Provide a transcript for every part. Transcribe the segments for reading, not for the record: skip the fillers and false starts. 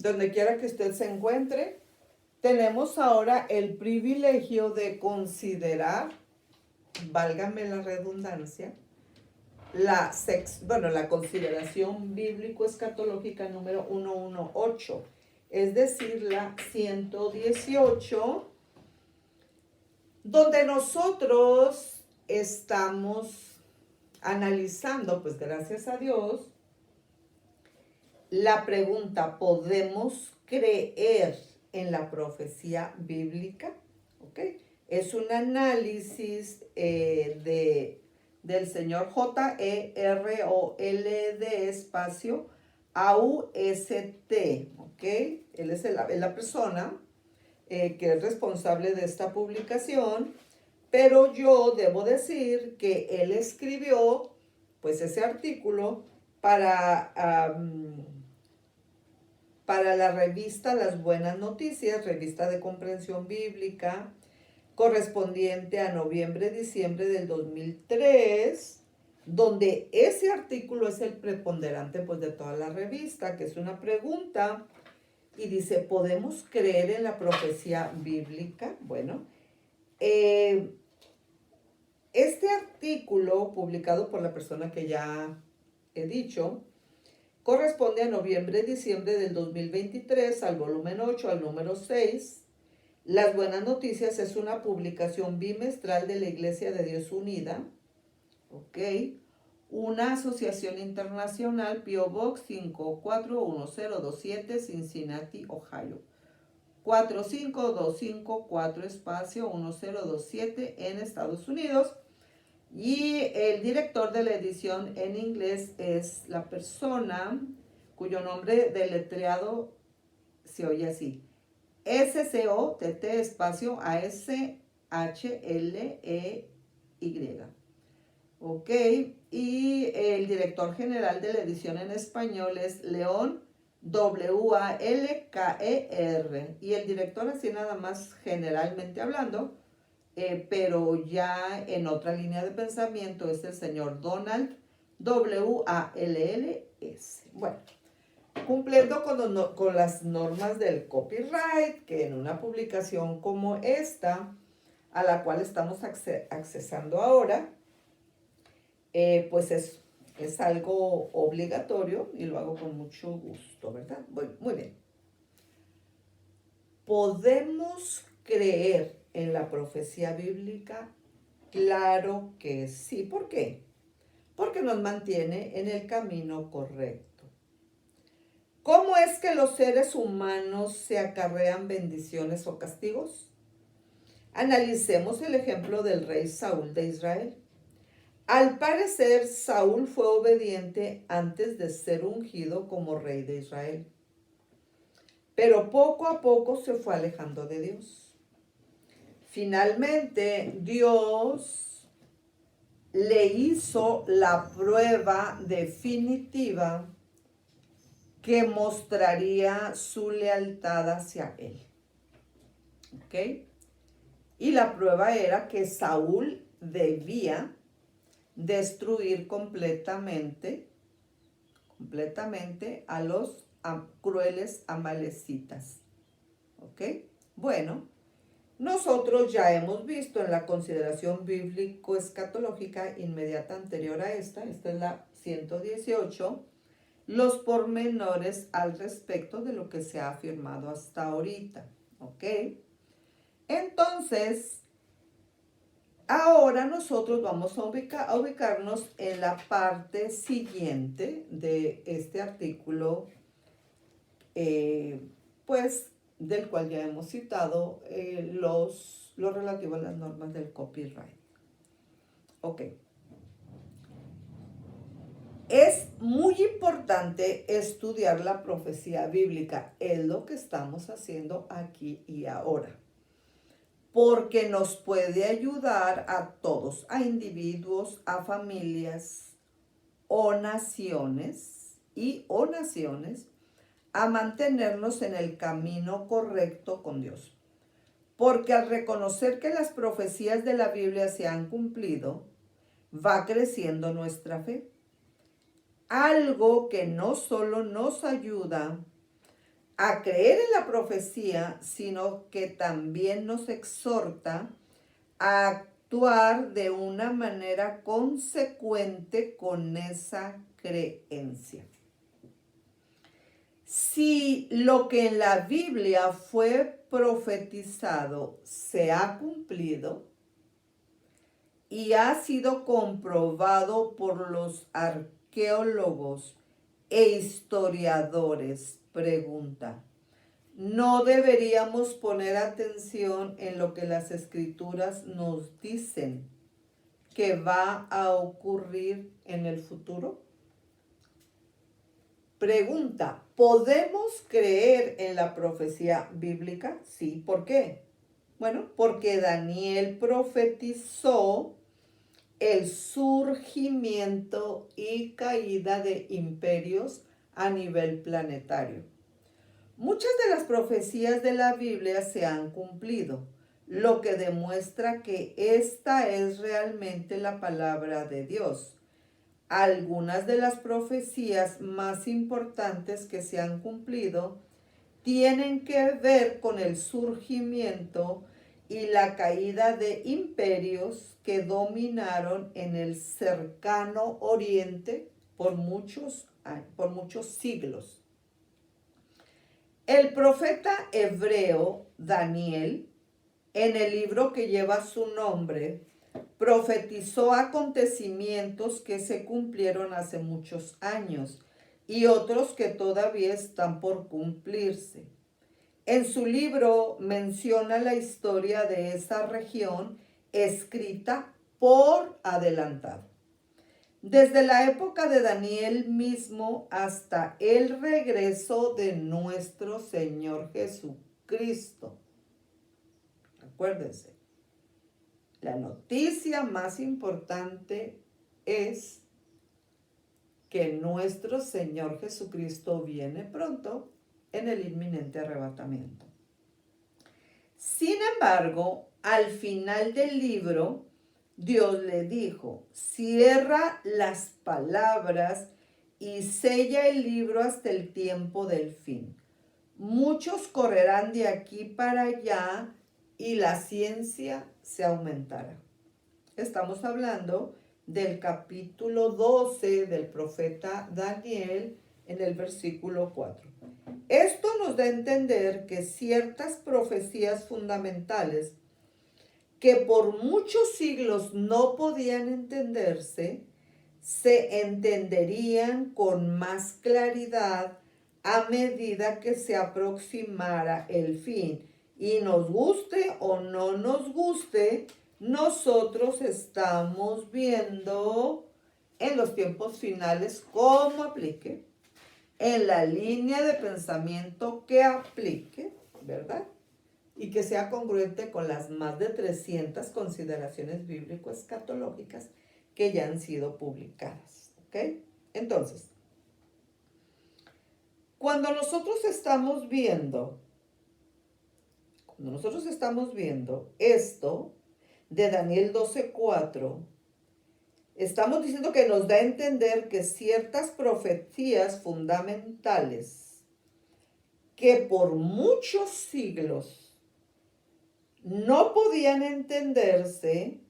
donde quiera que usted se encuentre, tenemos ahora el privilegio de considerar, válgame la redundancia, la consideración bíblico-escatológica número 118, es decir, la 118, donde nosotros estamos analizando, pues gracias a Dios, la pregunta: ¿podemos creer en la profecía bíblica? ¿Ok? Es un análisis del señor J.E.R.O.L.D. espacio A.U.S.T. ¿Ok? Él es la persona que es responsable de esta publicación, pero yo debo decir que él escribió pues ese artículo para, para la revista Las Buenas Noticias, revista de comprensión bíblica, correspondiente a noviembre-diciembre del 2003, donde ese artículo es el preponderante pues de toda la revista, que es una pregunta y dice: ¿podemos creer en la profecía bíblica? Bueno, este artículo publicado por la persona que ya he dicho corresponde a noviembre-diciembre del 2023, al volumen 8, al número 6. Las Buenas Noticias es una publicación bimestral de la Iglesia de Dios Unida, ¿ok? Una asociación internacional, P.O. Box 541027, Cincinnati, Ohio. 45254 espacio 1027 en Estados Unidos. Y el director de la edición en inglés es la persona cuyo nombre deletreado se oye así: S-C-O-T-T espacio A-S-H-L-E-Y. Ok, y el director general de la edición en español es León W-A-L-K-E-R. Y el director, así nada más generalmente hablando, pero ya en otra línea de pensamiento, es el señor Donald W-A-L-L-S. Bueno, cumpliendo con las normas del copyright, que en una publicación como esta, a la cual estamos accesando ahora, pues es algo obligatorio y lo hago con mucho gusto, ¿verdad? Bueno, muy bien. ¿Podemos creer en la profecía bíblica? Claro que sí. ¿Por qué? Porque nos mantiene en el camino correcto. ¿Cómo es que los seres humanos se acarrean bendiciones o castigos? Analicemos el ejemplo del rey Saúl de Israel. Al parecer, Saúl fue obediente antes de ser ungido como rey de Israel, pero poco a poco se fue alejando de Dios. Finalmente, Dios le hizo la prueba definitiva que mostraría su lealtad hacia él. ¿Ok? Y la prueba era que Saúl debía destruir completamente a los crueles amalecitas. ¿Ok? Bueno, nosotros ya hemos visto en la consideración bíblico-escatológica inmediata anterior a esta es la 118, los pormenores al respecto de lo que se ha afirmado hasta ahorita. ¿Ok? Entonces, ahora nosotros vamos a ubicarnos en la parte siguiente de este artículo, pues del cual ya hemos citado lo relativo a las normas del copyright. Ok. Es muy importante estudiar la profecía bíblica, es lo que estamos haciendo aquí y ahora, porque nos puede ayudar a todos, a individuos, a familias o naciones a mantenernos en el camino correcto con Dios. Porque al reconocer que las profecías de la Biblia se han cumplido, va creciendo nuestra fe. Algo que no solo nos ayuda a creer en la profecía, sino que también nos exhorta a actuar de una manera consecuente con esa creencia. Si lo que en la Biblia fue profetizado se ha cumplido y ha sido comprobado por los arqueólogos e historiadores, pregunta, ¿no deberíamos poner atención en lo que las escrituras nos dicen que va a ocurrir en el futuro? Pregunta, ¿podemos creer en la profecía bíblica? Sí, ¿por qué? Bueno, porque Daniel profetizó el surgimiento y caída de imperios a nivel planetario. Muchas de las profecías de la Biblia se han cumplido, lo que demuestra que esta es realmente la palabra de Dios. Algunas de las profecías más importantes que se han cumplido tienen que ver con el surgimiento y la caída de imperios que dominaron en el cercano oriente por muchos siglos. El profeta hebreo Daniel, en el libro que lleva su nombre, profetizó acontecimientos que se cumplieron hace muchos años y otros que todavía están por cumplirse. En su libro menciona la historia de esa región escrita por adelantado. Desde la época de Daniel mismo hasta el regreso de nuestro Señor Jesucristo. Acuérdense, la noticia más importante es que nuestro Señor Jesucristo viene pronto en el inminente arrebatamiento. Sin embargo, al final del libro, Dios le dijo, cierra las palabras y sella el libro hasta el tiempo del fin. Muchos correrán de aquí para allá y la ciencia se aumentará. Estamos hablando del capítulo 12 del profeta Daniel en el versículo 4. Esto nos da a entender que ciertas profecías fundamentales que por muchos siglos no podían entenderse, se entenderían con más claridad a medida que se aproximara el fin. Y nos guste o no nos guste, nosotros estamos viendo en los tiempos finales cómo aplique, en la línea de pensamiento que aplique, ¿verdad? Y que sea congruente con las más de 300 consideraciones bíblico-escatológicas que ya han sido publicadas, ¿ok? Entonces, cuando nosotros estamos viendo esto de Daniel 12:4, estamos diciendo que nos da a entender que ciertas profecías fundamentales que por muchos siglos no podían entenderse,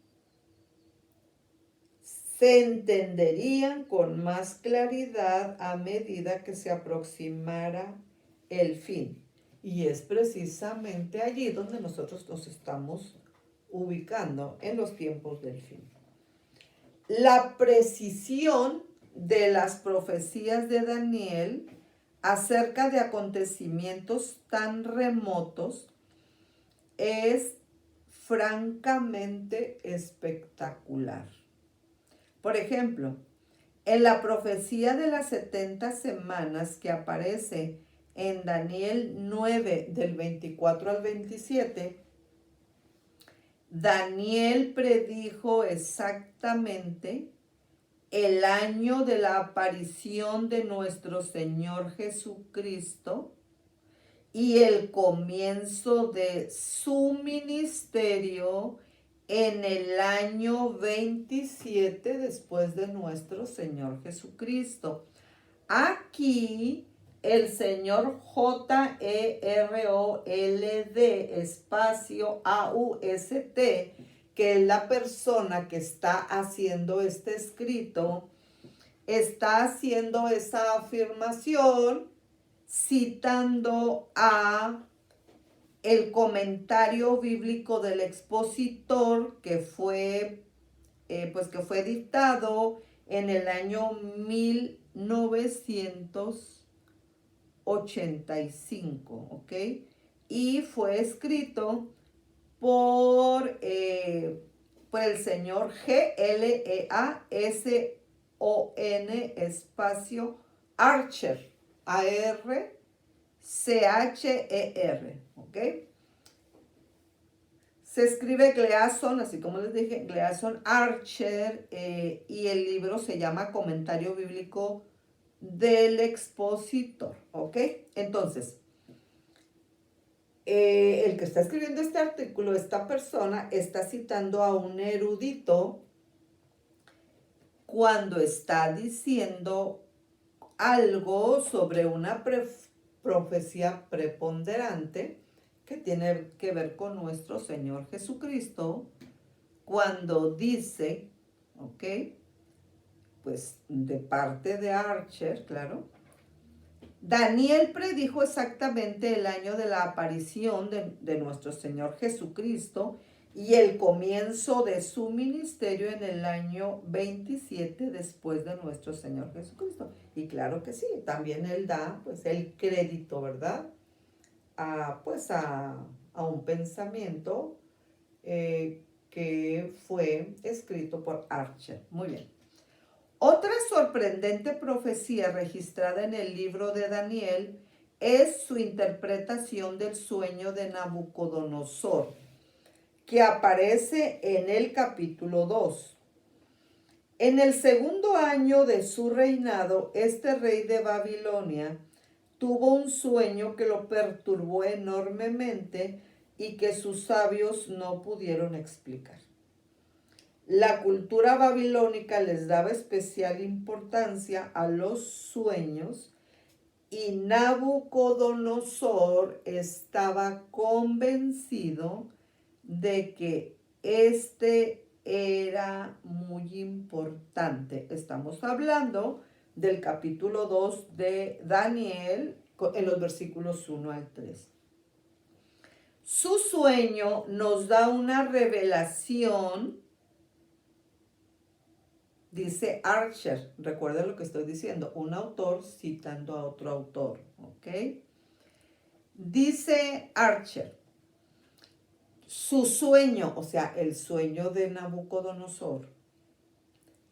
se entenderían con más claridad a medida que se aproximara el fin. Y es precisamente allí donde nosotros nos estamos ubicando en los tiempos del fin. La precisión de las profecías de Daniel acerca de acontecimientos tan remotos es francamente espectacular. Por ejemplo, en la profecía de las 70 semanas que aparece en Daniel 9 del 24 al 27, Daniel predijo exactamente el año de la aparición de nuestro Señor Jesucristo y el comienzo de su ministerio en el año 27 después de nuestro Señor Jesucristo. Aquí el señor Jerold espacio Aust, que es la persona que está haciendo este escrito, está haciendo esa afirmación citando a el comentario bíblico del expositor que fue dictado en el año 1985, ¿ok? Y fue escrito por el señor Gleason espacio Archer, Archer, ¿ok? Se escribe Gleason, así como les dije, Gleason Archer, y el libro se llama Comentario Bíblico del Expositor, ¿ok? Entonces, el que está escribiendo este artículo, esta persona, está citando a un erudito cuando está diciendo algo sobre una profecía preponderante que tiene que ver con nuestro Señor Jesucristo, cuando dice, ¿ok? Pues de parte de Archer, claro, Daniel predijo exactamente el año de la aparición de nuestro Señor Jesucristo y el comienzo de su ministerio en el año 27 después de nuestro Señor Jesucristo. Y claro que sí, también él da pues el crédito, ¿verdad? A un pensamiento que fue escrito por Archer. Muy bien. Otra sorprendente profecía registrada en el libro de Daniel es su interpretación del sueño de Nabucodonosor, que aparece en el capítulo 2. En el segundo año de su reinado, este rey de Babilonia tuvo un sueño que lo perturbó enormemente y que sus sabios no pudieron explicar. La cultura babilónica les daba especial importancia a los sueños y Nabucodonosor estaba convencido de que este era muy importante. Estamos hablando del capítulo 2 de Daniel en los versículos 1 al 3. Su sueño nos da una revelación, dice Archer, recuerden lo que estoy diciendo, un autor citando a otro autor, ¿ok? Dice Archer, su sueño, o sea, el sueño de Nabucodonosor,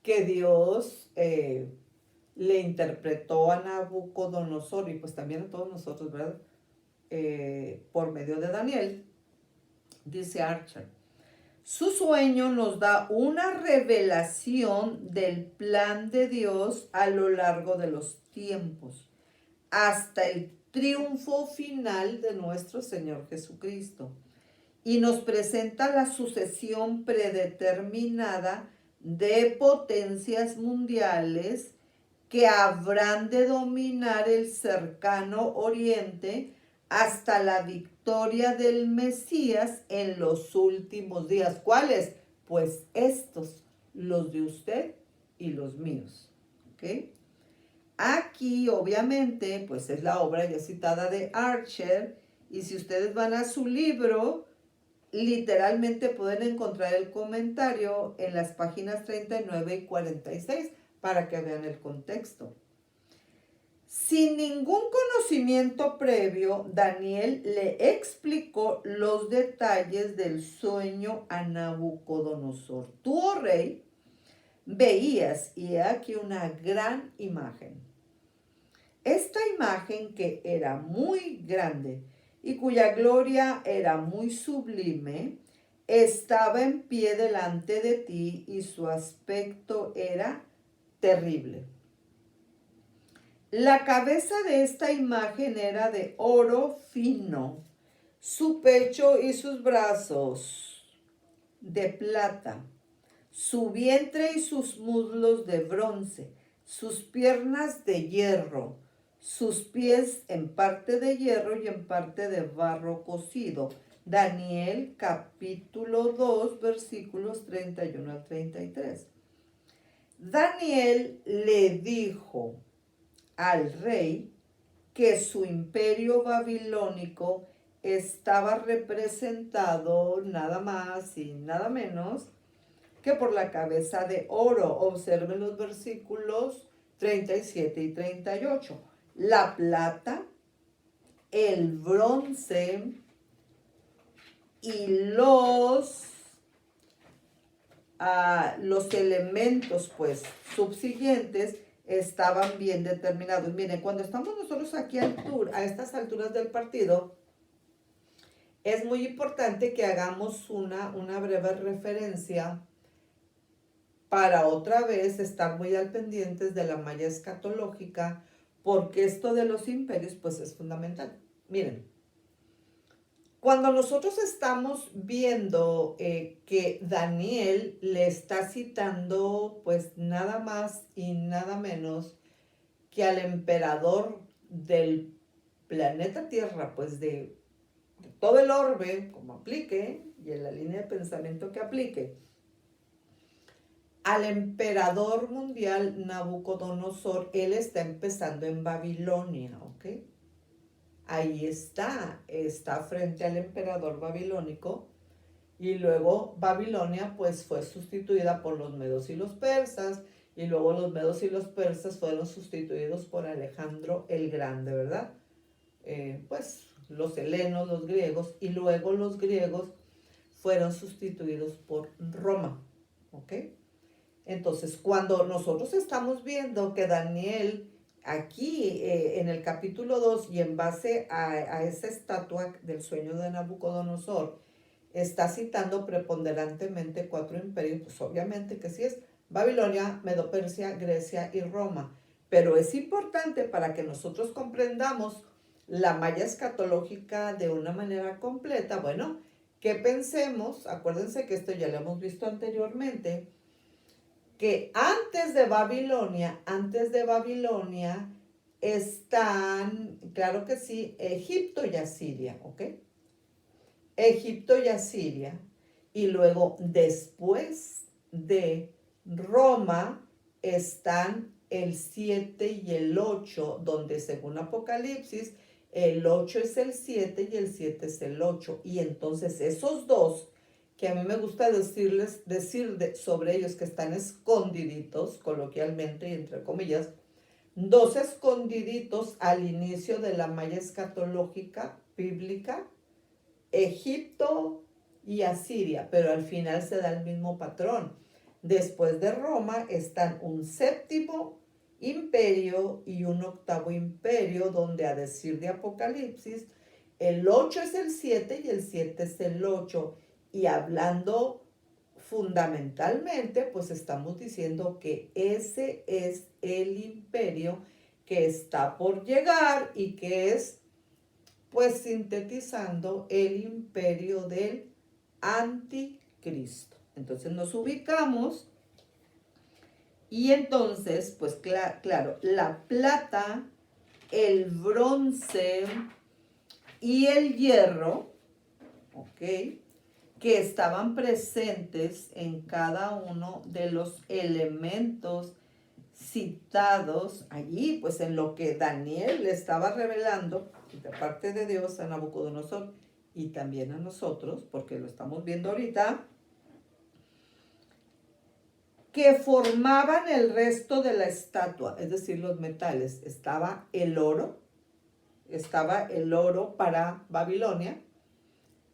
que Dios le interpretó a Nabucodonosor y pues también a todos nosotros, ¿verdad? Por medio de Daniel, dice Archer. Su sueño nos da una revelación del plan de Dios a lo largo de los tiempos, hasta el triunfo final de nuestro Señor Jesucristo. Y nos presenta la sucesión predeterminada de potencias mundiales que habrán de dominar el cercano oriente hasta la victoria del Mesías en los últimos días. ¿Cuáles? Pues estos, los de usted y los míos. ¿Ok? Aquí, obviamente, pues es la obra ya citada de Archer, y si ustedes van a su libro, literalmente pueden encontrar el comentario en las páginas 39 y 46 para que vean el contexto. Sin ningún conocimiento previo, Daniel le explicó los detalles del sueño a Nabucodonosor. Tú, oh rey, veías, y he aquí una gran imagen. Esta imagen, que era muy grande y cuya gloria era muy sublime, estaba en pie delante de ti y su aspecto era terrible. La cabeza de esta imagen era de oro fino, su pecho y sus brazos de plata, su vientre y sus muslos de bronce, sus piernas de hierro, sus pies en parte de hierro y en parte de barro cocido. Daniel capítulo 2 versículos 31 al 33. Daniel le dijo al rey que su imperio babilónico estaba representado nada más y nada menos que por la cabeza de oro. Observen los versículos 37 y 38. La plata, el bronce y los elementos pues subsiguientes estaban bien determinados. Miren, cuando estamos nosotros aquí a estas alturas del partido, es muy importante que hagamos una breve referencia para otra vez estar muy al pendientes de la malla escatológica, porque esto de los imperios pues es fundamental. Miren, cuando nosotros estamos viendo que Daniel le está citando pues nada más y nada menos que al emperador del planeta Tierra, pues de todo el orbe, como aplique, y en la línea de pensamiento que aplique, al emperador mundial Nabucodonosor, él está empezando en Babilonia, ¿ok? Ahí está frente al emperador babilónico, y luego Babilonia pues fue sustituida por los medos y los persas, y luego los medos y los persas fueron sustituidos por Alejandro el Grande, ¿verdad? Pues los helenos, los griegos, y luego los griegos fueron sustituidos por Roma, ¿ok? Entonces, cuando nosotros estamos viendo que Daniel aquí en el capítulo 2 y en base a esa estatua del sueño de Nabucodonosor, está citando preponderantemente 4 imperios, pues obviamente que sí es Babilonia, Medo-Persia, Grecia y Roma. Pero es importante para que nosotros comprendamos la malla escatológica de una manera completa, bueno, que pensemos, acuérdense que esto ya lo hemos visto anteriormente, que antes de Babilonia están, claro que sí, Egipto y Asiria, ¿ok? Egipto y Asiria. Y luego, después de Roma, están el 7 y el 8, donde según Apocalipsis, el 8 es el 7 y el 7 es el 8. Y entonces esos dos, que a mí me gusta decir sobre ellos que están escondiditos, coloquialmente y entre comillas, dos escondiditos al inicio de la malla escatológica bíblica, Egipto y Asiria, pero al final se da el mismo patrón. Después de Roma están un séptimo imperio y un octavo imperio, donde a decir de Apocalipsis, el 8 es el 7 y el 7 es el 8. Y hablando fundamentalmente, pues estamos diciendo que ese es el imperio que está por llegar y que es, pues sintetizando, el imperio del anticristo. Entonces nos ubicamos y entonces, pues claro, la plata, el bronce y el hierro, ¿ok?, que estaban presentes en cada uno de los elementos citados allí, pues en lo que Daniel le estaba revelando de parte de Dios a Nabucodonosor y también a nosotros, porque lo estamos viendo ahorita, que formaban el resto de la estatua, es decir, los metales. Estaba el oro para Babilonia,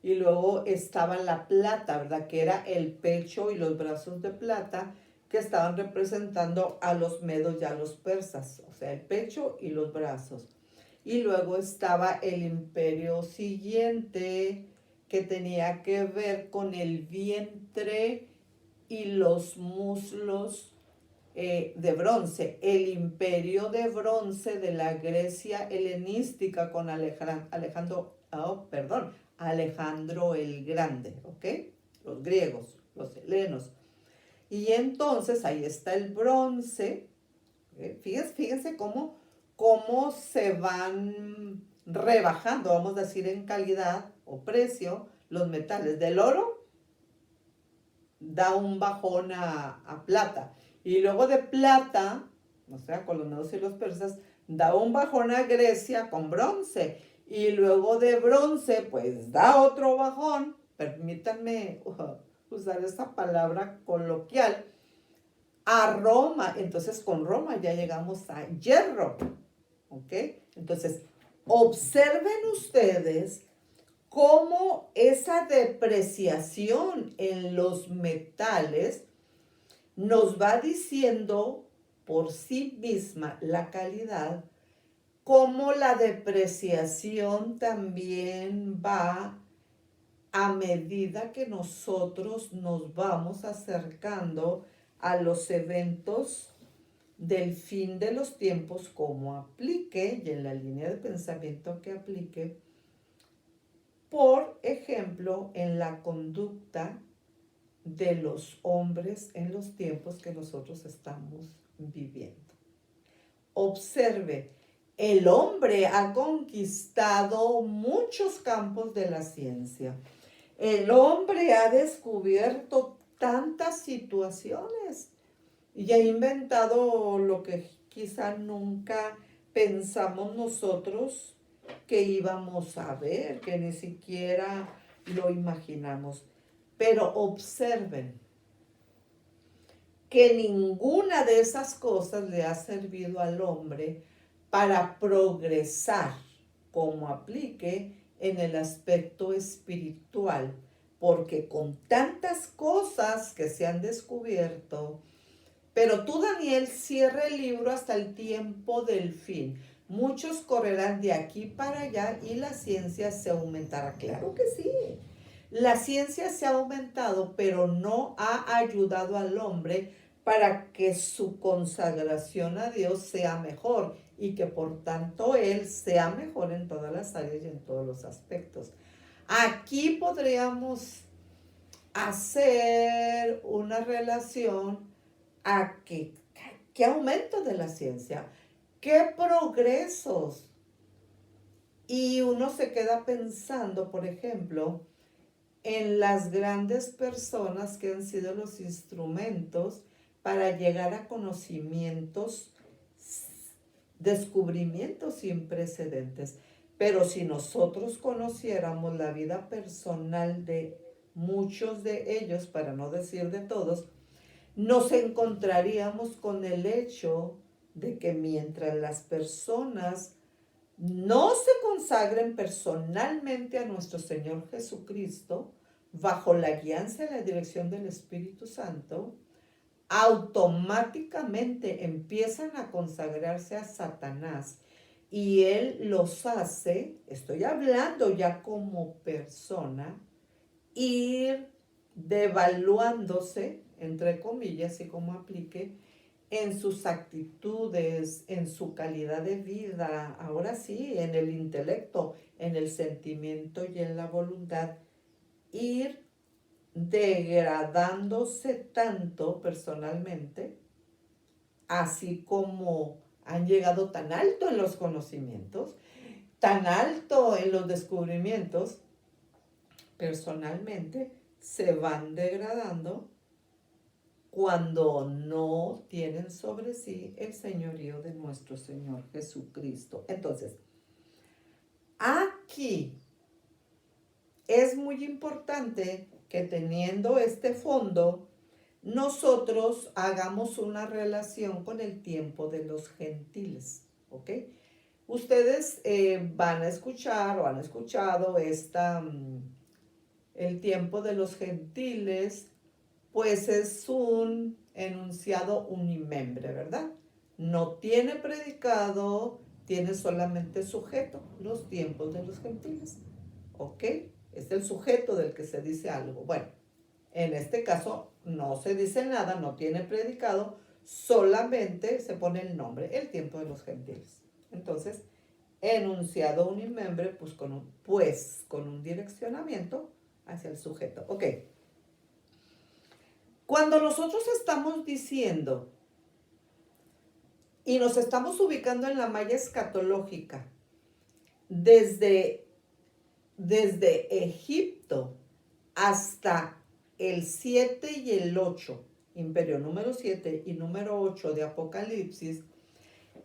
y luego estaba la plata, ¿verdad? Que era el pecho y los brazos de plata, que estaban representando a los medos y a los persas, o sea, el pecho y los brazos. Y luego estaba el imperio siguiente, que tenía que ver con el vientre y los muslos de bronce. El imperio de bronce de la Grecia helenística con Alejandro el Grande, ¿ok? Los griegos, los helenos. Y entonces ahí está el bronce. Fíjense cómo cómo se van rebajando, vamos a decir, en calidad o precio los metales. Del oro da un bajón a plata. Y luego de plata, o sea, con los medos y los persas, da un bajón a Grecia con bronce. Y luego de bronce, pues da otro bajón. Permítanme usar esta palabra coloquial. A Roma. Entonces con Roma ya llegamos a hierro. ¿Ok? Entonces, observen ustedes cómo esa depreciación en los metales nos va diciendo por sí misma la calidad, cómo la depreciación también va a medida que nosotros nos vamos acercando a los eventos del fin de los tiempos, como aplique y en la línea de pensamiento que aplique, por ejemplo, en la conducta de los hombres en los tiempos que nosotros estamos viviendo. Observe, el hombre ha conquistado muchos campos de la ciencia. El hombre ha descubierto tantas situaciones y ha inventado lo que quizá nunca pensamos nosotros que íbamos a ver, que ni siquiera lo imaginamos. Pero observen que ninguna de esas cosas le ha servido al hombre para progresar como aplique en el aspecto espiritual, porque con tantas cosas que se han descubierto, pero tú, Daniel, cierra el libro hasta el tiempo del fin. Muchos correrán de aquí para allá y la ciencia se aumentará. Claro que sí. La ciencia se ha aumentado, pero no ha ayudado al hombre para que su consagración a Dios sea mejor y que por tanto él sea mejor en todas las áreas y en todos los aspectos. Aquí podríamos hacer una relación a qué aumento de la ciencia, qué progresos. Y uno se queda pensando, por ejemplo, en las grandes personas que han sido los instrumentos para llegar a conocimientos, descubrimientos sin precedentes. Pero si nosotros conociéramos la vida personal de muchos de ellos, para no decir de todos, nos encontraríamos con el hecho de que mientras las personas no se consagren personalmente a nuestro Señor Jesucristo, bajo la guianza y la dirección del Espíritu Santo, automáticamente empiezan a consagrarse a Satanás y él los hace, estoy hablando ya como persona, ir devaluándose, entre comillas, y como aplique, en sus actitudes, en su calidad de vida, ahora sí, en el intelecto, en el sentimiento y en la voluntad, ir degradándose tanto personalmente, así como han llegado tan alto en los conocimientos, tan alto en los descubrimientos, personalmente se van degradando cuando no tienen sobre sí el señorío de nuestro Señor Jesucristo. Entonces, aquí es muy importante que teniendo este fondo, nosotros hagamos una relación con el tiempo de los gentiles, ¿ok? Ustedes van a escuchar o han escuchado el tiempo de los gentiles, pues es un enunciado unimembre, ¿verdad? No tiene predicado, tiene solamente sujeto, los tiempos de los gentiles, ¿ok? Es el sujeto del que se dice algo. Bueno, en este caso no se dice nada, no tiene predicado, solamente se pone el nombre, el tiempo de los gentiles. Entonces, enunciado unimembre, pues con un direccionamiento hacia el sujeto. Ok. Cuando nosotros estamos diciendo Y nos estamos ubicando en la malla escatológica. Desde, desde Egipto hasta el 7 y el 8, imperio número 7 y número 8 de Apocalipsis,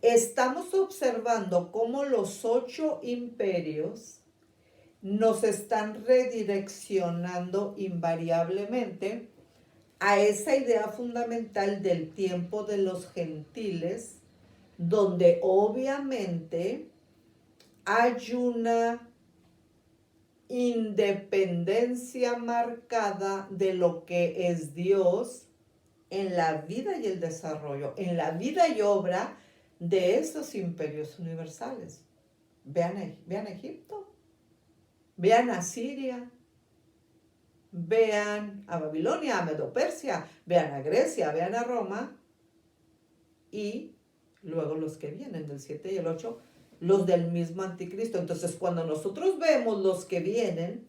estamos observando cómo los 8 imperios nos están redireccionando invariablemente a esa idea fundamental del tiempo de los gentiles, donde obviamente hay una independencia marcada de lo que es Dios en la vida y el desarrollo, en la vida y obra de esos imperios universales. Vean Egipto, vean a Siria, vean a Babilonia, a Medo-Persia, vean a Grecia, vean a Roma, y luego los que vienen del 7 y el 8, los del mismo anticristo. Entonces, cuando nosotros vemos los que vienen,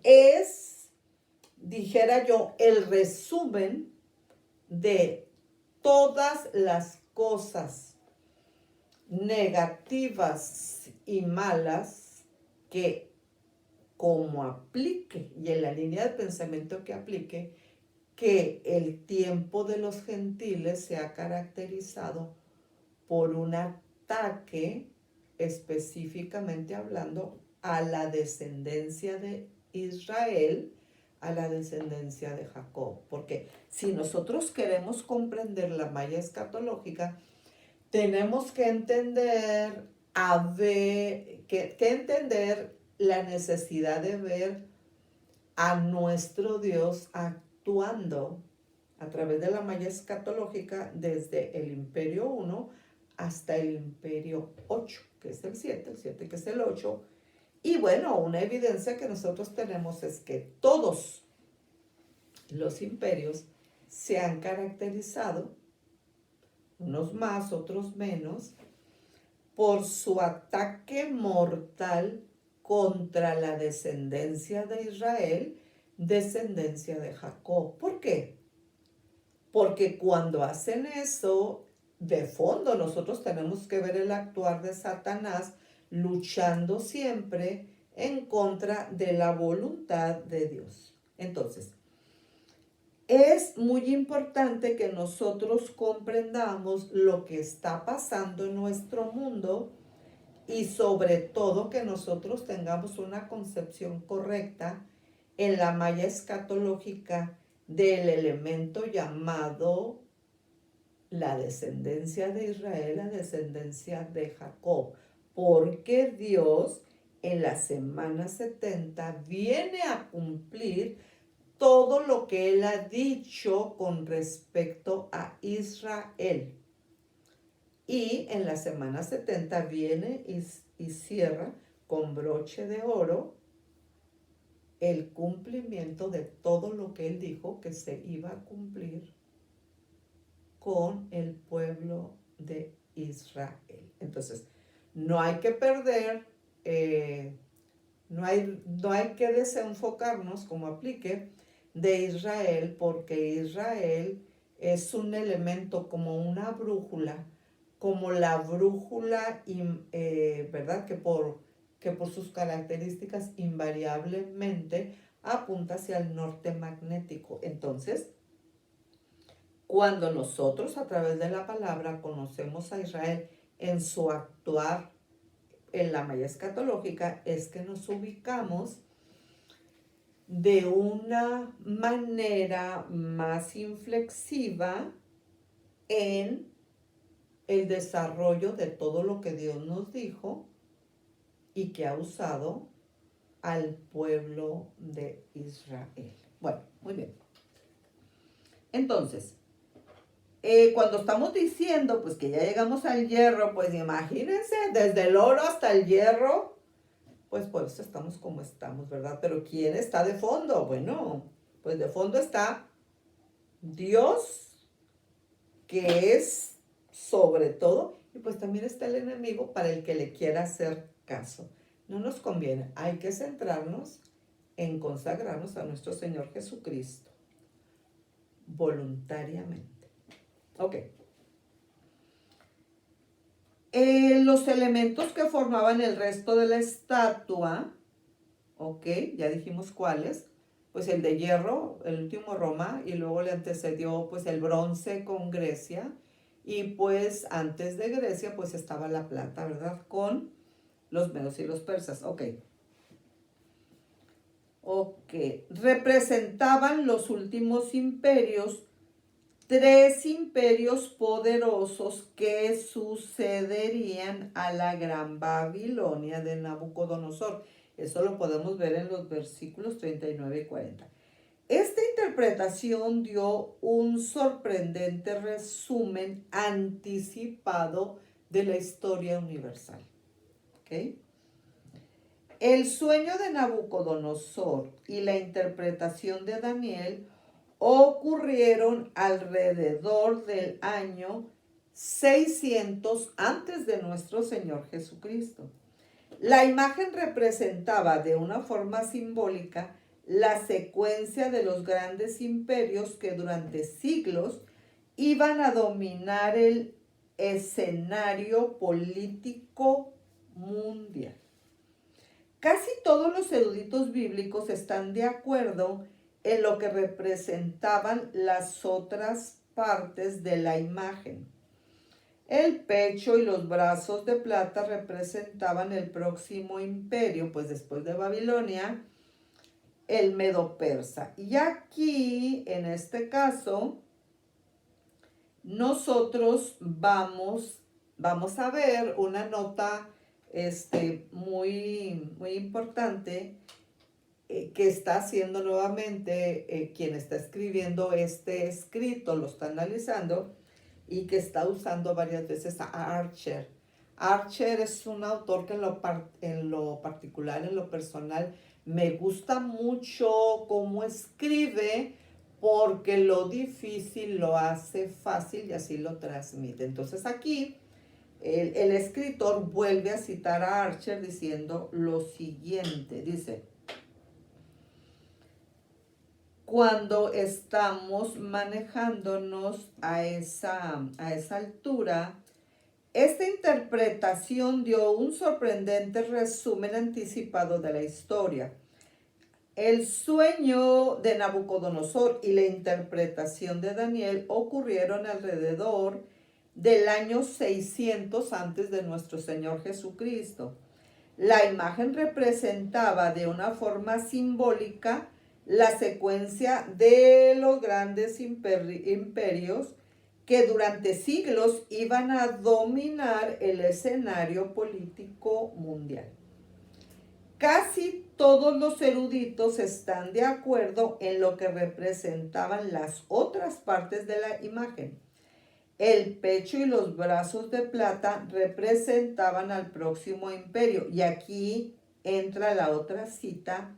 es, dijera yo, el resumen de todas las cosas negativas y malas que, como aplique, y en la línea de pensamiento que aplique, que el tiempo de los gentiles se ha caracterizado por un ataque, específicamente hablando, a la descendencia de Israel, a la descendencia de Jacob. Porque si nosotros queremos comprender la malla escatológica, tenemos que entender, que entender la necesidad de ver a nuestro Dios actuando a través de la malla escatológica desde el imperio 1 hasta el imperio 8, que es el 7 que es el 8. Y bueno, una evidencia que nosotros tenemos es que todos los imperios se han caracterizado, unos más, otros menos, por su ataque mortal contra la descendencia de Israel, descendencia de Jacob. ¿Por qué? Porque cuando hacen eso, de fondo nosotros tenemos que ver el actuar de Satanás luchando siempre en contra de la voluntad de Dios. Entonces, es muy importante que nosotros comprendamos lo que está pasando en nuestro mundo y sobre todo que nosotros tengamos una concepción correcta en la malla escatológica del elemento llamado la descendencia de Israel, la descendencia de Jacob, porque Dios en la semana 70 viene a cumplir todo lo que Él ha dicho con respecto a Israel. Y en la semana 70 viene y cierra con broche de oro el cumplimiento de todo lo que Él dijo que se iba a cumplir con el pueblo de Israel. Entonces, no hay que perder, no hay que desenfocarnos como aplique de Israel, porque Israel es un elemento como una brújula, como la brújula, ¿verdad? Que por sus características invariablemente apunta hacia el norte magnético. Entonces, cuando nosotros a través de la palabra conocemos a Israel en su actuar en la malla escatológica, es que nos ubicamos de una manera más inflexiva en el desarrollo de todo lo que Dios nos dijo y que ha usado al pueblo de Israel. Bueno, muy bien. Entonces, cuando estamos diciendo pues que ya llegamos al hierro, pues imagínense, desde el oro hasta el hierro, pues por eso estamos como estamos, ¿verdad? Pero ¿quién está de fondo? Bueno, pues de fondo está Dios, que es sobre todo, y pues también está el enemigo para el que le quiera hacer caso. No nos conviene, hay que centrarnos en consagrarnos a nuestro Señor Jesucristo voluntariamente. Ok. Los elementos que formaban el resto de la estatua, ok, ya dijimos cuáles, pues el de hierro, el último Roma, y luego le antecedió pues el bronce con Grecia, y pues antes de Grecia pues estaba la plata, ¿verdad? Con los medos y los persas, ok. Ok, representaban los últimos imperios, tres imperios poderosos que sucederían a la gran Babilonia de Nabucodonosor. Eso lo podemos ver en los versículos 39 y 40. Esta interpretación dio un sorprendente resumen anticipado de la historia universal. ¿Okay? El sueño de Nabucodonosor y la interpretación de Daniel ocurrieron alrededor del año 600 antes de nuestro Señor Jesucristo. La imagen representaba de una forma simbólica la secuencia de los grandes imperios que durante siglos iban a dominar el escenario político mundial. Casi todos los eruditos bíblicos están de acuerdo en lo que representaban las otras partes de la imagen. El pecho y los brazos de plata representaban el próximo imperio, pues después de Babilonia, el Medo-Persa. Y aquí, en este caso, nosotros vamos a ver una nota muy importante que está haciendo nuevamente quien está escribiendo este escrito, lo está analizando y que está usando varias veces a Archer. Archer es un autor que en lo particular, en lo personal, me gusta mucho cómo escribe porque lo difícil lo hace fácil y así lo transmite. Entonces aquí el escritor vuelve a citar a Archer diciendo lo siguiente, dice: cuando estamos manejándonos a esa altura, esta interpretación dio un sorprendente resumen anticipado de la historia. El sueño de Nabucodonosor y la interpretación de Daniel ocurrieron alrededor del año 600 antes de nuestro Señor Jesucristo. La imagen representaba de una forma simbólica la secuencia de los grandes imperios que durante siglos iban a dominar el escenario político mundial. Casi todos los eruditos están de acuerdo en lo que representaban las otras partes de la imagen. El pecho y los brazos de plata representaban al próximo imperio. Y aquí entra la otra cita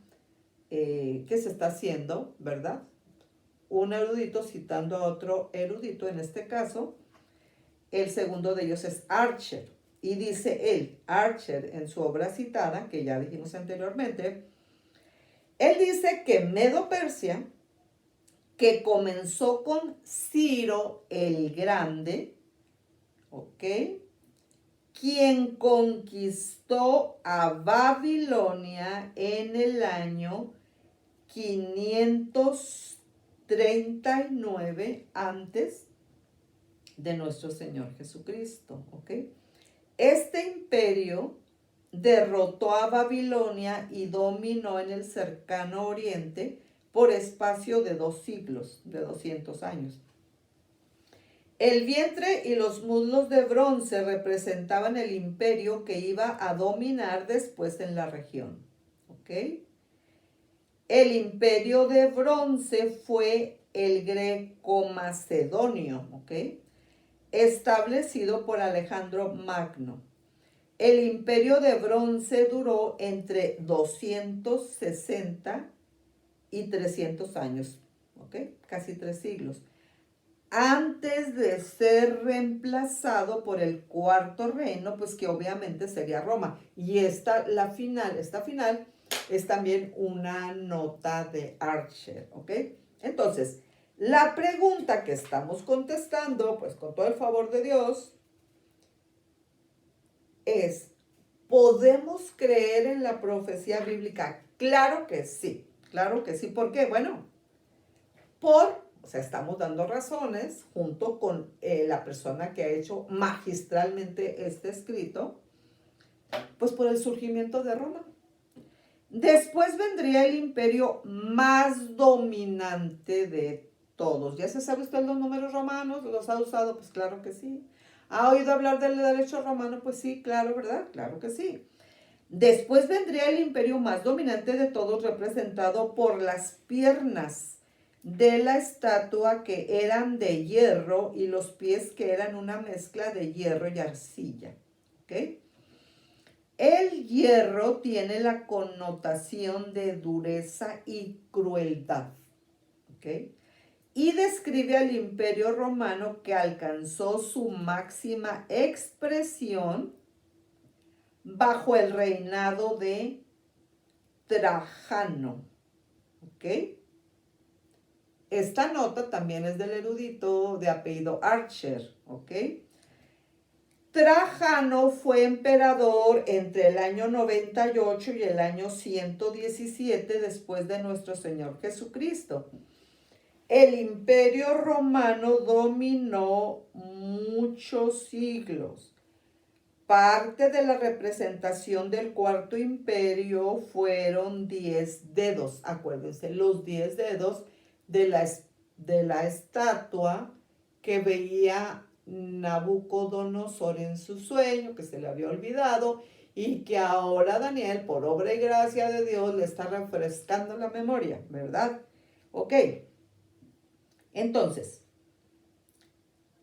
que se está haciendo, ¿verdad? Un erudito citando a otro erudito, en este caso, el segundo de ellos es Archer. Y dice él, Archer, en su obra citada, que ya dijimos anteriormente, él dice que Medo-Persia, que comenzó con Ciro el Grande, ¿ok? Quien conquistó a Babilonia en el año 539 antes de nuestro Señor Jesucristo, ¿ok? Este imperio derrotó a Babilonia y dominó en el cercano oriente por espacio de 2 siglos, de 200 años. El vientre y los muslos de bronce representaban el imperio que iba a dominar después en la región. ¿Ok? El imperio de bronce fue el greco-macedonio, ¿ok? Establecido por Alejandro Magno. El imperio de bronce duró entre 260 y 300 años, ¿ok? Casi 3 siglos. Antes de ser reemplazado por el cuarto reino, pues que obviamente sería Roma. Y esta final es también una nota de Archer, ¿ok? Entonces, la pregunta que estamos contestando, pues con todo el favor de Dios, es, ¿podemos creer en la profecía bíblica? Claro que sí, claro que sí. ¿Por qué? Bueno, o sea, estamos dando razones junto con la persona que ha hecho magistralmente este escrito, pues por el surgimiento de Roma. Después vendría el imperio más dominante de todos. ¿Ya se sabe usted los números romanos? ¿Los ha usado? Pues claro que sí. ¿Ha oído hablar del derecho romano? Pues sí, claro, ¿verdad? Claro que sí. Después vendría el imperio más dominante de todos, representado por las piernas de la estatua que eran de hierro y los pies que eran una mezcla de hierro y arcilla. ¿Ok? El hierro tiene la connotación de dureza y crueldad. ¿Ok? Y describe al imperio romano que alcanzó su máxima expresión bajo el reinado de Trajano. ¿Ok? Esta nota también es del erudito de apellido Archer. ¿Ok? Trajano fue emperador entre el año 98 y el año 117 después de nuestro Señor Jesucristo. El imperio romano dominó muchos siglos. Parte de la representación del cuarto imperio fueron 10 dedos. Acuérdense, los 10 dedos de la estatua que veía Nabucodonosor en su sueño, que se le había olvidado y que ahora Daniel, por obra y gracia de Dios, le está refrescando la memoria, ¿verdad? Ok, entonces,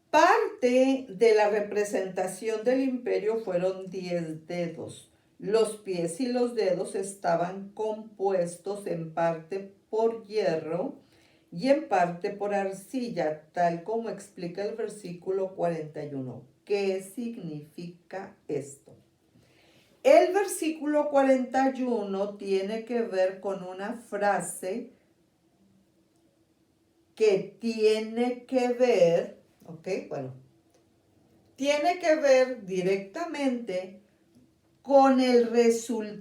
parte de la representación del imperio fueron 10 dedos. Los pies y los dedos estaban compuestos en parte por hierro y en parte por arcilla, tal como explica el versículo 41. ¿Qué significa esto? El versículo 41 tiene que ver con una frase que tiene que ver, ¿ok? Bueno, tiene que ver directamente con el resultado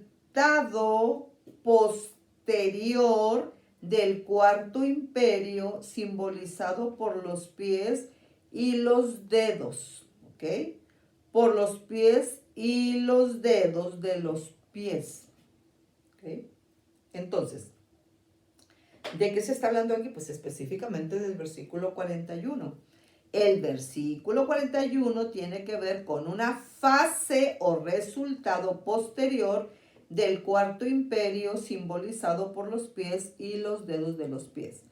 posterior del cuarto imperio, simbolizado por los pies y los dedos, ¿ok? Por los pies y los dedos de los pies, ¿ok? Entonces, ¿de qué se está hablando aquí? Pues específicamente del versículo 41. El versículo 41 tiene que ver con una fase o resultado posterior del cuarto imperio, simbolizado por los pies y los dedos de los pies.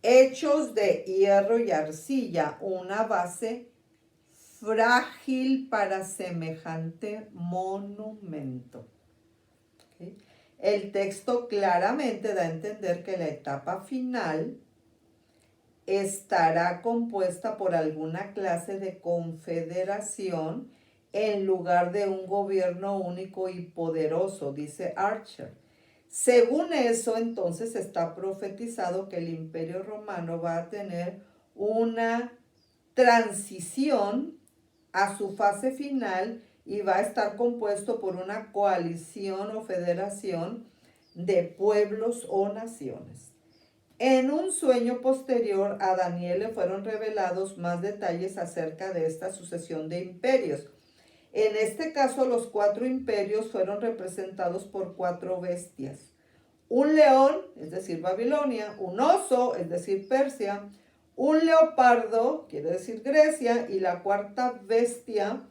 Hechos de hierro y arcilla, una base frágil para semejante monumento. ¿Okay? El texto claramente da a entender que la etapa final estará compuesta por alguna clase de confederación en lugar de un gobierno único y poderoso, dice Archer. Según eso, entonces está profetizado que el Imperio Romano va a tener una transición a su fase final y va a estar compuesto por una coalición o federación de pueblos o naciones. En un sueño posterior a Daniel le fueron revelados más detalles acerca de esta sucesión de imperios. En este caso, los 4 imperios fueron representados por 4 bestias. Un león, es decir, Babilonia, un oso, es decir, Persia, un leopardo, quiere decir Grecia, y la cuarta bestia,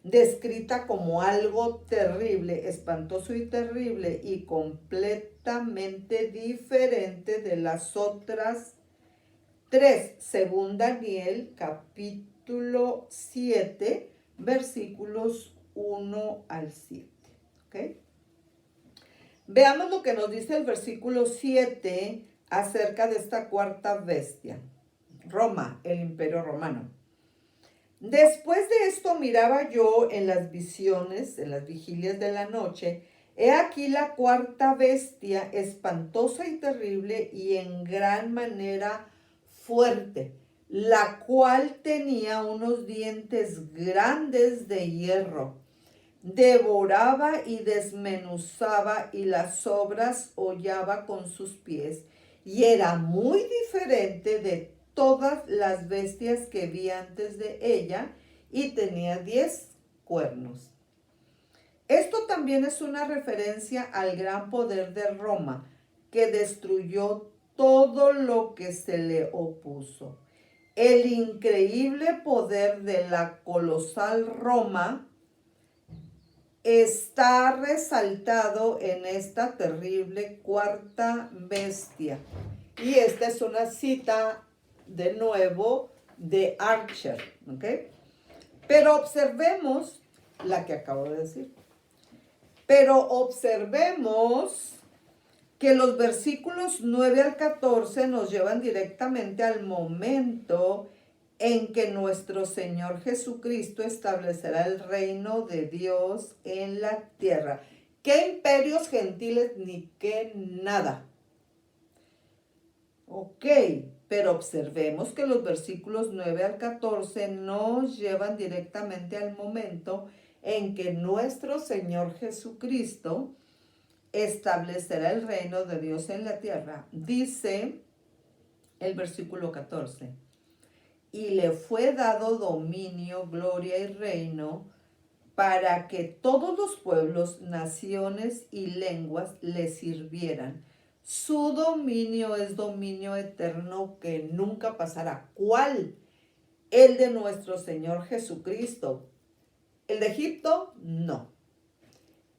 descrita como algo terrible, espantoso y terrible, y completamente diferente de las otras 3, según Daniel, capítulo 7, versículos 1 al 7. ¿Okay? Veamos lo que nos dice el versículo 7 acerca de esta cuarta bestia. Roma, el imperio romano. Después de esto miraba yo en las visiones, en las vigilias de la noche, he aquí la cuarta bestia, espantosa y terrible y en gran manera fuerte, la cual tenía unos dientes grandes de hierro. devoraba y desmenuzaba y las sobras hollaba con sus pies, y era muy diferente de todas las bestias que vi antes de ella, y tenía 10 cuernos. Esto también es una referencia al gran poder de Roma, que destruyó todo lo que se le opuso. El increíble poder de la colosal Roma está resaltado en esta terrible cuarta bestia. Y esta es una cita de nuevo de Archer, ¿ok? Pero observemos la que acabo de decir. Pero observemos que los versículos 9 al 14 nos llevan directamente al momento en que nuestro Señor Jesucristo establecerá el reino de Dios en la tierra. ¿Qué imperios gentiles ni qué nada? Ok, pero observemos que los versículos 9 al 14 nos llevan directamente al momento en que nuestro Señor Jesucristo establecerá el reino de Dios en la tierra. Dice el versículo 14, y le fue dado dominio, gloria y reino para que todos los pueblos, naciones y lenguas le sirvieran. Su dominio es dominio eterno que nunca pasará. ¿Cuál? El de nuestro Señor Jesucristo. ¿El de Egipto? No.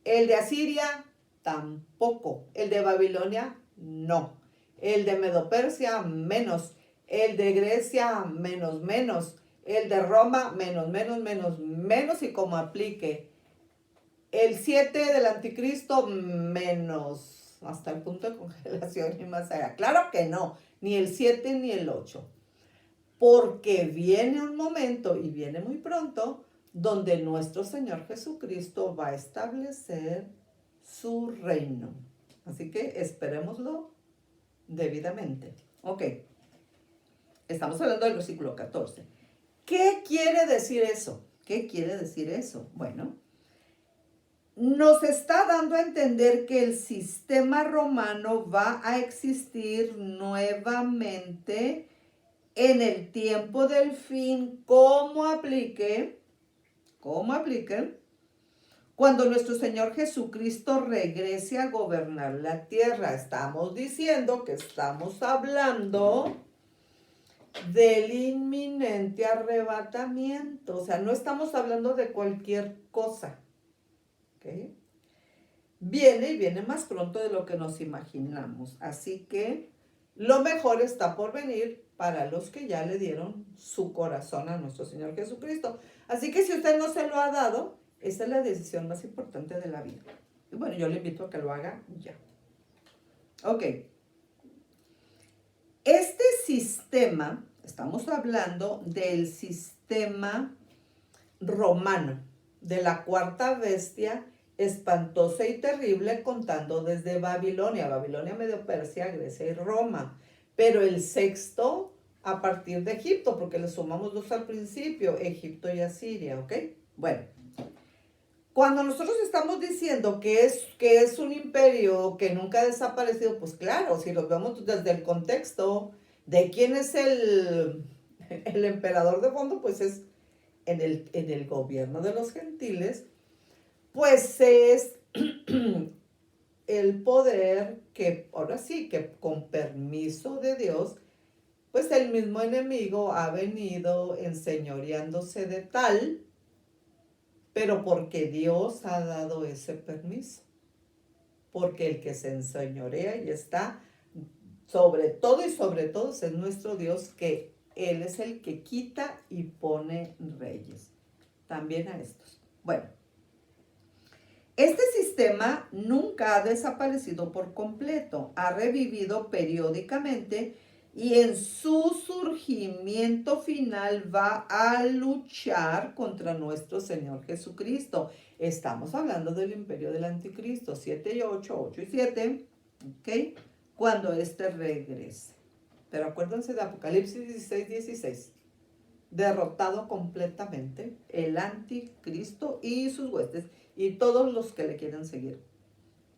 ¿El de Asiria? Tampoco. ¿El de Babilonia? No. ¿El de Medopersia? Menos. ¿El de Grecia? Menos. El de Roma, menos y como aplique. El 7 del anticristo, menos. Hasta el punto de congelación y más allá. Claro que no, ni el 7 ni el 8. Porque viene un momento, y viene muy pronto, donde nuestro Señor Jesucristo va a establecer su reino. Así que esperémoslo debidamente. Ok, estamos hablando del versículo 14. ¿Qué quiere decir eso? ¿Qué quiere decir eso? Bueno, nos está dando a entender que el sistema romano va a existir nuevamente en el tiempo del fin, como aplique, cuando nuestro Señor Jesucristo regrese a gobernar la tierra. Estamos diciendo que estamos hablando del inminente arrebatamiento. O sea, no estamos hablando de cualquier cosa. ¿Okay? Viene más pronto de lo que nos imaginamos. Así que lo mejor está por venir para los que ya le dieron su corazón a nuestro Señor Jesucristo. Así que si usted no se lo ha dado, esa es la decisión más importante de la vida. Y bueno, yo le invito a que lo haga ya. Ok. Este sistema, estamos hablando del sistema romano, de la cuarta bestia espantosa y terrible, contando desde Babilonia, Medio Persia, Grecia y Roma. Pero el sexto a partir de Egipto, porque le sumamos 2 al principio, Egipto y Asiria, ¿ok? Bueno, cuando nosotros estamos diciendo que es un imperio que nunca ha desaparecido, pues claro, si lo vemos desde el contexto de quién es el emperador de fondo, pues es en el gobierno de los gentiles, pues es el poder que, ahora sí, que con permiso de Dios, pues el mismo enemigo ha venido enseñoreándose de tal, pero porque Dios ha dado ese permiso. Porque el que se enseñorea y está sobre todo y sobre todos es nuestro Dios, que Él es el que quita y pone reyes. También a estos. Bueno, este sistema nunca ha desaparecido por completo, ha revivido periódicamente y en su surgimiento final va a luchar contra nuestro Señor Jesucristo. Estamos hablando del imperio del anticristo, 7 y 8, 8 y 7, ¿ok? Cuando éste regrese. Pero acuérdense de Apocalipsis 16, 16. Derrotado completamente el anticristo y sus huestes. y todos los que le quieren seguir.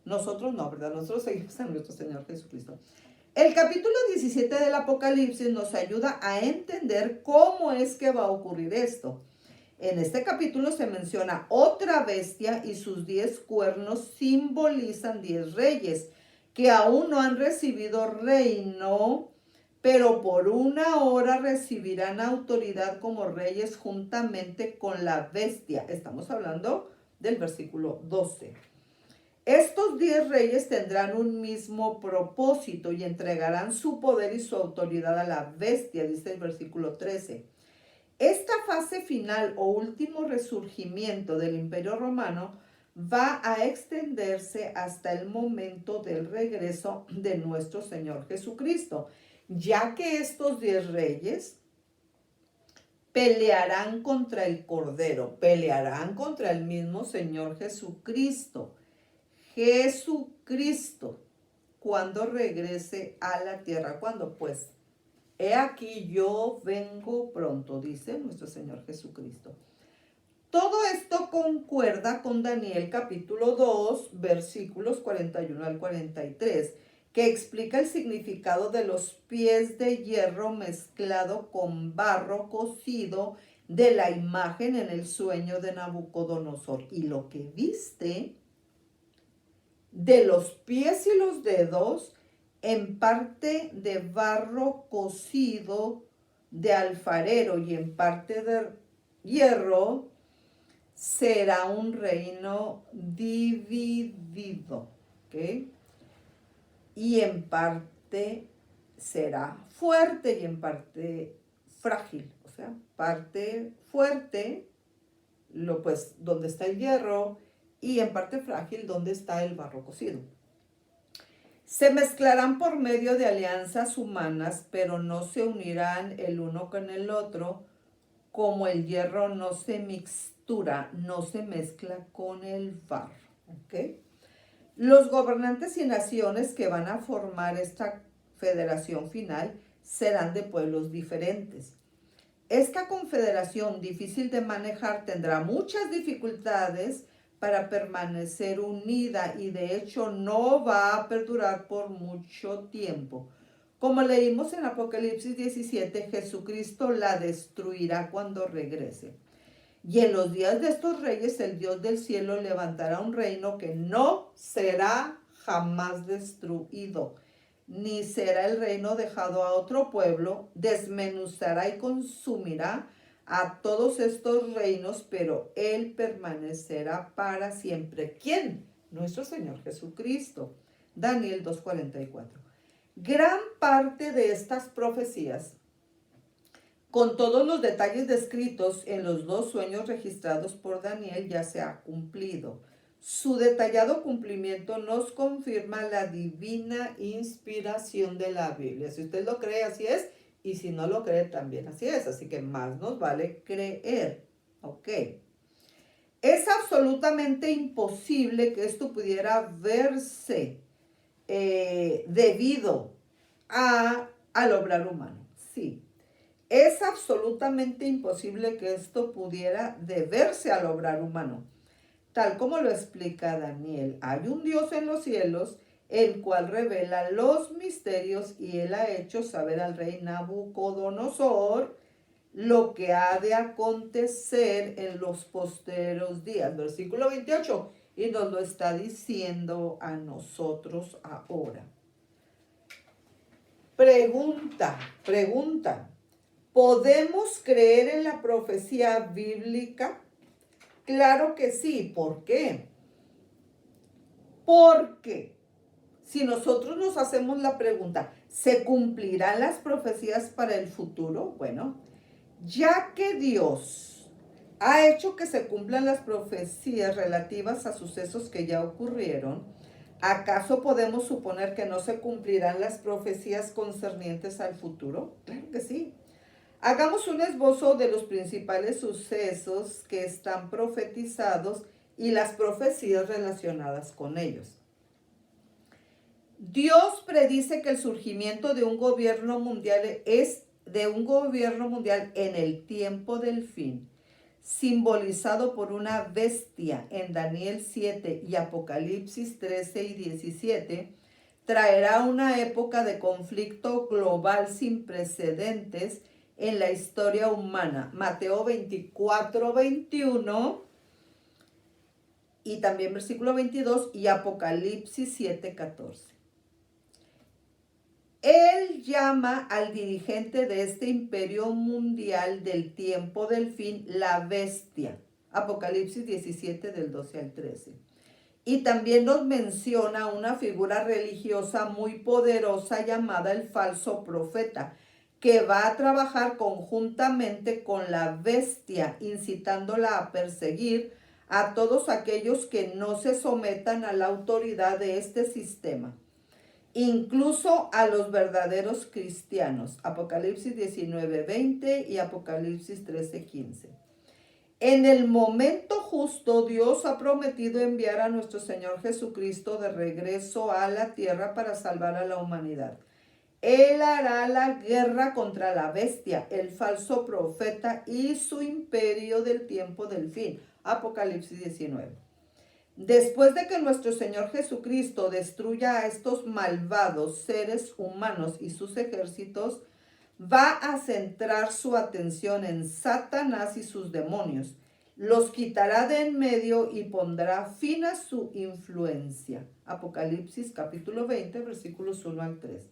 Nosotros no, ¿verdad? Nosotros seguimos a nuestro Señor Jesucristo. El capítulo 17 del Apocalipsis nos ayuda a entender cómo es que va a ocurrir esto. En este capítulo se menciona otra bestia y sus 10 cuernos simbolizan 10 reyes que aún no han recibido reino, pero por una hora recibirán autoridad como reyes juntamente con la bestia. Estamos hablando del versículo 12. Estos 10 reyes tendrán un mismo propósito y entregarán su poder y su autoridad a la bestia, dice el versículo 13. Esta fase final o último resurgimiento del Imperio Romano va a extenderse hasta el momento del regreso de nuestro Señor Jesucristo, ya que estos 10 reyes pelearán contra el Cordero, pelearán contra el mismo Señor Jesucristo. Jesucristo, cuando regrese a la tierra, ¿cuándo? Pues, he aquí yo vengo pronto, dice nuestro Señor Jesucristo. Todo esto concuerda con Daniel capítulo 2, versículos 41 al 43, que explica el significado de los pies de hierro mezclado con barro cocido de la imagen en el sueño de Nabucodonosor. Y lo que viste de los pies y los dedos, en parte de barro cocido de alfarero y en parte de hierro, será un reino dividido, ¿ok? Y en parte será fuerte y en parte frágil, o sea, parte fuerte, pues donde está el hierro, y en parte frágil donde está el barro cocido. Se mezclarán por medio de alianzas humanas, pero no se unirán el uno con el otro, como el hierro no se mixtura, no se mezcla con el barro. ¿Okay? Los gobernantes y naciones que van a formar esta federación final serán de pueblos diferentes. Esta confederación difícil de manejar tendrá muchas dificultades para permanecer unida y de hecho no va a perdurar por mucho tiempo. Como leímos en Apocalipsis 17, Jesucristo la destruirá cuando regrese. Y en los días de estos reyes, el Dios del cielo levantará un reino que no será jamás destruido, ni será el reino dejado a otro pueblo, desmenuzará y consumirá a todos estos reinos, pero Él permanecerá para siempre. ¿Quién? Nuestro Señor Jesucristo. Daniel 2:44. Gran parte de estas profecías, con todos los detalles descritos en los 2 sueños registrados por Daniel, ya se ha cumplido. Su detallado cumplimiento nos confirma la divina inspiración de la Biblia. Si usted lo cree, así es. Y si no lo cree, también así es. Así que más nos vale creer. ¿Ok? Es absolutamente imposible que esto pudiera verse debido al obrar humano. Sí. Es absolutamente imposible que esto pudiera deberse al obrar humano. Tal como lo explica Daniel, hay un Dios en los cielos, el cual revela los misterios y él ha hecho saber al rey Nabucodonosor lo que ha de acontecer en los postreros días. Versículo 28, y nos lo está diciendo a nosotros ahora. Pregunta. ¿Podemos creer en la profecía bíblica? Claro que sí. ¿Por qué? Porque si nosotros nos hacemos la pregunta, ¿se cumplirán las profecías para el futuro? Bueno, ya que Dios ha hecho que se cumplan las profecías relativas a sucesos que ya ocurrieron, ¿acaso podemos suponer que no se cumplirán las profecías concernientes al futuro? Claro que sí. Hagamos un esbozo de los principales sucesos que están profetizados y las profecías relacionadas con ellos. Dios predice que el surgimiento de un gobierno mundial es de un gobierno mundial en el tiempo del fin. simbolizado por una bestia en Daniel 7 y Apocalipsis 13 y 17, traerá una época de conflicto global sin precedentes en la historia humana. Mateo 24, 21 y también versículo 22 y Apocalipsis 7, 14. Él llama al dirigente de este imperio mundial del tiempo del fin la bestia. Apocalipsis 17 del 12 al 13. Y también nos menciona una figura religiosa muy poderosa llamada el falso profeta, que va a trabajar conjuntamente con la bestia, incitándola a perseguir a todos aquellos que no se sometan a la autoridad de este sistema, incluso a los verdaderos cristianos. Apocalipsis 19, 20 y Apocalipsis 13, 15. En el momento justo, Dios ha prometido enviar a nuestro Señor Jesucristo de regreso a la tierra para salvar a la humanidad. Él hará la guerra contra la bestia, el falso profeta y su imperio del tiempo del fin. Apocalipsis 19. Después de que nuestro Señor Jesucristo destruya a estos malvados seres humanos y sus ejércitos, va a centrar su atención en Satanás y sus demonios. Los quitará de en medio y pondrá fin a su influencia. Apocalipsis capítulo 20, versículos 1 al 3.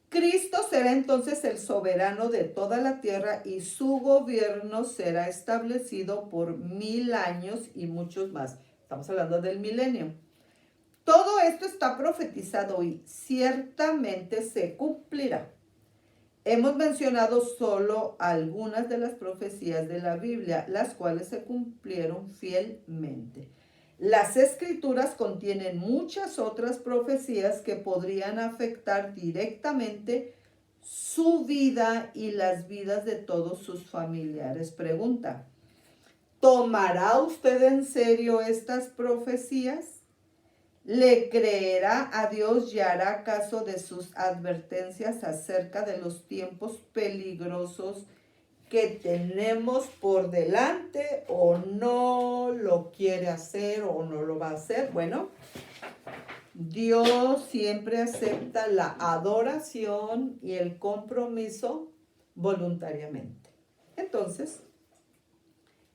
Cristo será entonces el soberano de toda la tierra y su gobierno será establecido por 1000 años y muchos más. Estamos hablando del milenio. Todo esto está profetizado y ciertamente se cumplirá. Hemos mencionado solo algunas de las profecías de la Biblia, las cuales se cumplieron fielmente. Las Escrituras contienen muchas otras profecías que podrían afectar directamente su vida y las vidas de todos sus familiares. Pregunta: ¿tomará usted en serio estas profecías? ¿Le creerá a Dios y hará caso de sus advertencias acerca de los tiempos peligrosos que tenemos por delante, o no lo quiere hacer o no lo va a hacer? Bueno, Dios siempre acepta la adoración y el compromiso voluntariamente. Entonces,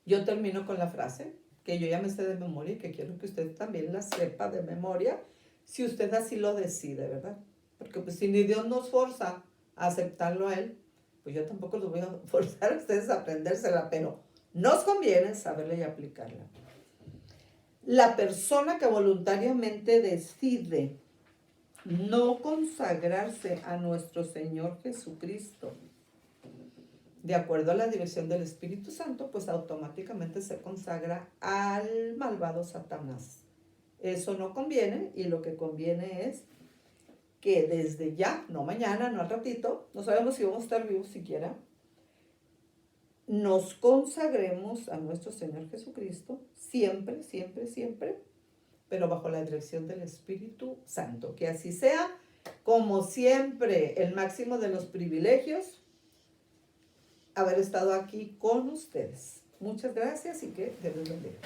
yo termino con la frase que yo ya me sé de memoria y que quiero que usted también la sepa de memoria, si usted así lo decide, ¿verdad? Porque pues si ni Dios nos forza a aceptarlo a Él, pues yo tampoco los voy a forzar a ustedes a aprendérsela, pero nos conviene saberla y aplicarla. La persona que voluntariamente decide no consagrarse a nuestro Señor Jesucristo, de acuerdo a la dirección del Espíritu Santo, pues automáticamente se consagra al malvado Satanás. Eso no conviene, y lo que conviene es que desde ya, no mañana, no al ratito, no sabemos si vamos a estar vivos siquiera, nos consagremos a nuestro Señor Jesucristo, siempre, siempre, siempre, pero bajo la dirección del Espíritu Santo. Que así sea, como siempre, el máximo de los privilegios, haber estado aquí con ustedes. Muchas gracias y que Dios les bendiga.